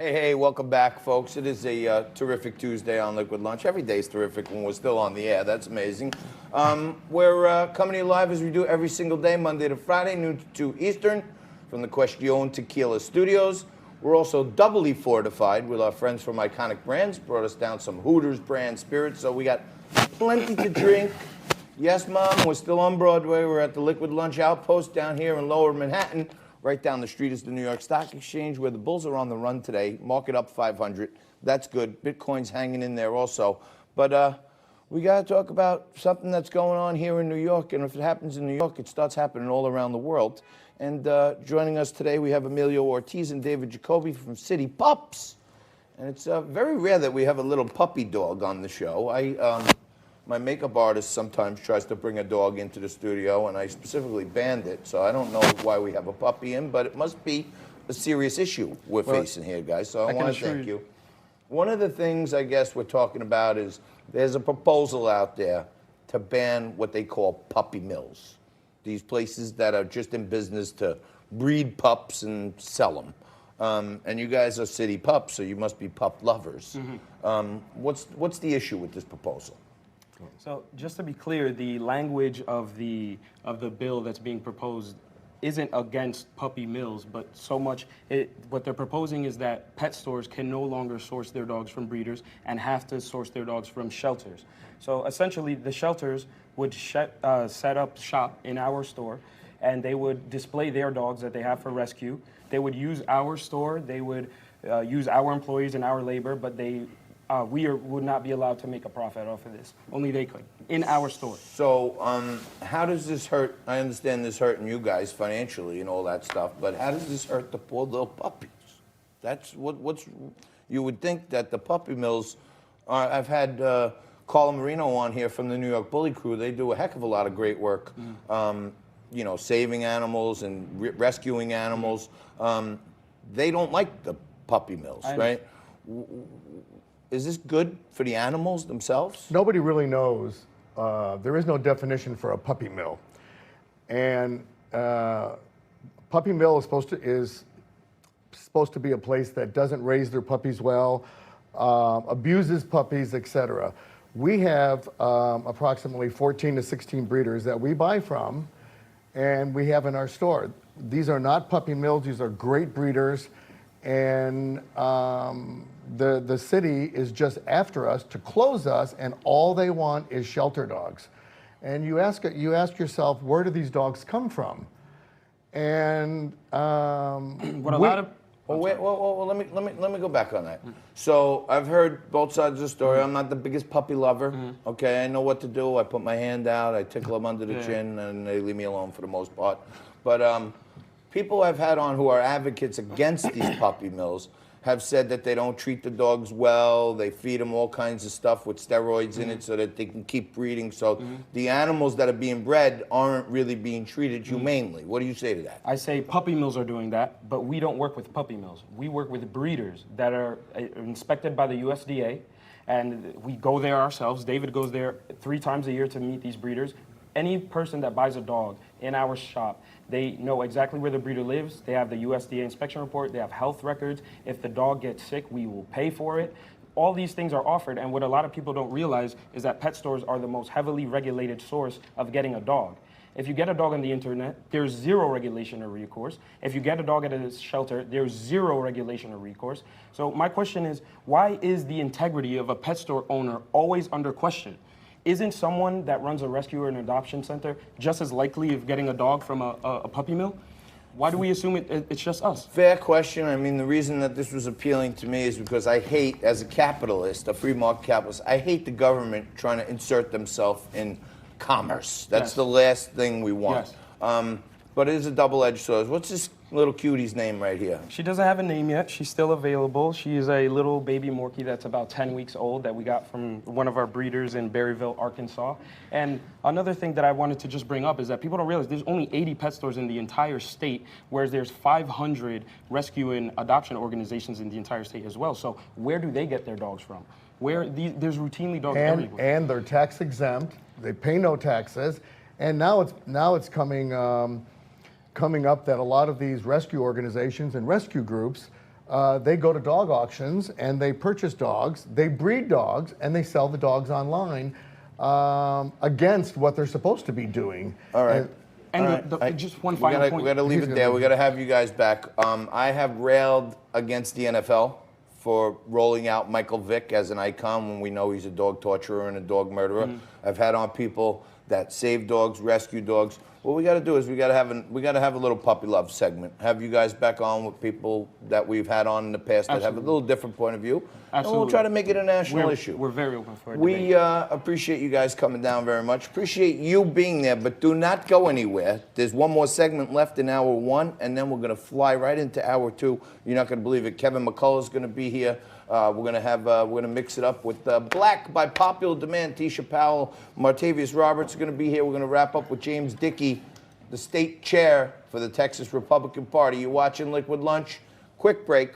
Hey, welcome back, folks. It is a terrific Tuesday on Liquid Lunch. Every day is terrific when we're still on the air. That's amazing. We're coming to you live as we do every single day, Monday to Friday, noon to 2 Eastern, from the Question Tequila Studios. We're also doubly fortified with our friends from Iconic Brands. Brought us down some Hooters brand spirits, so we got plenty to drink. Yes, Mom, we're still on Broadway. We're at the Liquid Lunch Outpost down here in Lower Manhattan. Right down the street is the New York Stock Exchange, where the Bulls are on the run today. Market up 500. That's good. Bitcoin's hanging in there also. But we got to talk about something that's going on here in New York. And if it happens in New York, it starts happening all around the world. And joining us today, we have Emilio Ortiz and David Jacoby from City Pups. And it's very rare that we have a little puppy dog on the show. My makeup artist sometimes tries to bring a dog into the studio, and I specifically banned it, so I don't know why we have a puppy in, but it must be a serious issue we're facing here, guys, so I want to thank you. One of the things I guess we're talking about is there's a proposal out there to ban what they call puppy mills, these places that are just in business to breed pups and sell them. And you guys are City Pups, so you must be pup lovers. What's the issue with this proposal? So just to be clear, the language of the bill that's being proposed isn't against puppy mills, but so much what they're proposing is that pet stores can no longer source their dogs from breeders and have to source their dogs from shelters. So essentially, the shelters would set up shop in our store, and they would display their dogs that they have for rescue. They would use our store. They would use our employees and our labor, but we would not be allowed to make a profit off of this. Only they could, in our store. So how does this hurt? I understand this hurting you guys financially and all that stuff, but how does this hurt the poor little puppies? That's what's you would think that the puppy mills are. I've had Carla Marino on here from the New York Bully Crew. They do a heck of a lot of great work, you know, saving animals and rescuing animals. They don't like the puppy mills, right? Is this good for the animals themselves? Nobody really knows. There is no definition for a puppy mill. And puppy mill is supposed to be a place that doesn't raise their puppies well, abuses puppies, etc. We have approximately 14 to 16 breeders that we buy from and we have in our store. These are not puppy mills, these are great breeders. And the city is just after us to close us, and all they want is shelter dogs. And you ask yourself, where do these dogs come from? And what a lot of well, let me go back on that. So I've heard both sides of the story. I'm not the biggest puppy lover. Okay, I know what to do. I put my hand out, I tickle them under the chin, and they leave me alone for the most part. But people I've had on who are advocates against these puppy mills have said that they don't treat the dogs well. They feed them all kinds of stuff with steroids in it so that they can keep breeding. So the animals that are being bred aren't really being treated humanely. What do you say to that? I say puppy mills are doing that, but we don't work with puppy mills. We work with breeders that are inspected by the USDA, and we go there ourselves. David goes there 3 times a year to meet these breeders. Any person that buys a dog in our shop, they know exactly where the breeder lives. They have the USDA inspection report. They have health records. If the dog gets sick, we will pay for it. All these things are offered, and what a lot of people don't realize is that pet stores are the most heavily regulated source of getting a dog. If you get a dog on the internet, there's zero regulation or recourse. If you get a dog at a shelter, there's zero regulation or recourse. So my question is, why is the integrity of a pet store owner always under question? Isn't someone that runs a rescue or an adoption center just as likely of getting a dog from a puppy mill? Why do we assume it's just us? Fair question. I mean, the reason that this was appealing to me is because I hate, as a capitalist, a free market capitalist, I hate the government trying to insert themselves in commerce. That's the last thing we want. Yes. But it is a double-edged sword. What's this little cutie's name right here? She doesn't have a name yet. She's still available. She is a little baby Morkie that's about 10 weeks old that we got from one of our breeders in Berryville, Arkansas. And another thing that I wanted to just bring up is that people don't realize there's only 80 pet stores in the entire state, whereas there's 500 rescue and adoption organizations in the entire state as well. So where do they get their dogs from? There's routinely dogs everywhere. And they're tax exempt. They pay no taxes. And now it's coming up that a lot of these rescue organizations and rescue groups they go to dog auctions and they purchase dogs, they breed dogs, and they sell the dogs online against what they're supposed to be doing. All right. And just one final point. We got to leave it there. We got to have you guys back. I have railed against the NFL for rolling out Michael Vick as an icon when we know he's a dog torturer and a dog murderer. I've had on people that save dogs, rescue dogs. What we got to do is we got to have a little puppy love segment. Have you guys back on with people that we've had on in the past that have a little different point of view. And we'll try to make it a national issue. We're very open for it. We appreciate you guys coming down very much. Appreciate you being there, but do not go anywhere. There's one more segment left in hour one, and then we're going to fly right into hour two. You're not going to believe it. Kevin McCullough's going to be here. We're going to mix it up with Black by popular demand. Tisha Powell, Martavius Roberts are going to be here. We're going to wrap up with James Dickey, the state chair for the Texas Republican Party. You're watching Liquid Lunch. Quick break.